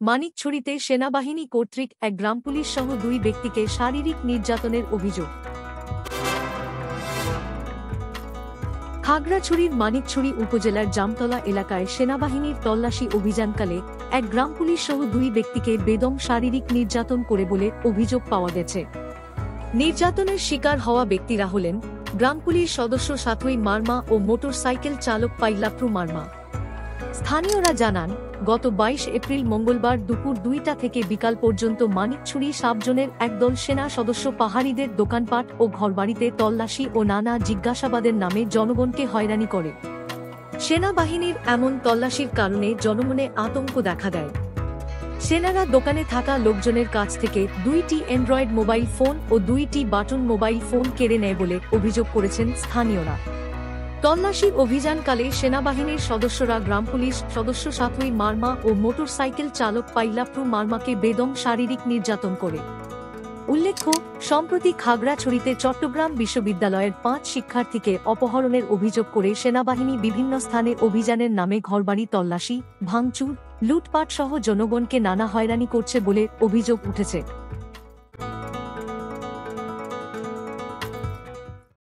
মানিকছড়িতে সেনাবাহিনী কর্তৃক এক গ্রাম পুলিশ সহ 2 ব্যক্তিকে শারীরিক নির্যাতনের অভিযোগ। খাগড়াছড়ির মানিকছড়ি উপজেলার জামতলা এলাকায় সেনাবাহিনীর তল্লাশি অভিযানকালে এক গ্রাম পুলিশ সহ 2 ব্যক্তিকে বেদম শারীরিক নির্যাতন করে বলে অভিযোগ পাওয়া গেছে। নির্যাতনের শিকার হওয়া ব্যক্তিরা হলেন গ্রাম পুলিশ সদস্য সাথই মার্মা ও মোটরসাইকেল চালক পাইলাপ্রু মার্মা। স্থানীয়রা জানান, গত 22 এপ্রিল মঙ্গলবার দুপুর 2টা থেকে বিকাল পর্যন্ত মানিকছড়ি সাবজোনের একদল সেনা সদস্য পাহাড়িদের দোকানপাট ও ঘরবাড়িতে তল্লাশি ও নানা জিজ্ঞাসাবাদের নামে জনগণকে হয়রানি করে। সেনাবাহিনীর এমন তল্লাশির কারণে জনমনে আতঙ্ক দেখা দেয়। সেনারা দোকানে থাকা লোকজনের কাছ থেকে 2টি অ্যান্ড্রয়েড মোবাইল ফোন ও 2টি বাটন মোবাইল ফোন কেড়ে নেয় বলে অভিযোগ করেছেন স্থানীয়রা। তল্লাশি অভিযানকালে সেনাবাহিনীর সদস্যরা গ্রাম পুলিশ সদস্য সাথই মার্মা ও মোটরসাইকেল চালক পাইলাপ্রু মার্মাকে বেদম শারীরিক নির্যাতন করে। উল্লেখ্য, সম্প্রতি খাগড়াছড়িতে চট্টগ্রাম বিশ্ববিদ্যালয়ের 5 শিক্ষার্থীকে অপহরণের অভিযোগ করে সেনাবাহিনী বিভিন্ন স্থানে অভিযানের নামে ঘরবাড়ি তল্লাশি, ভাঙচুর, লুটপাট সহ জনগণকে নানা হয়রানি করছে বলে অভিযোগ উঠেছে।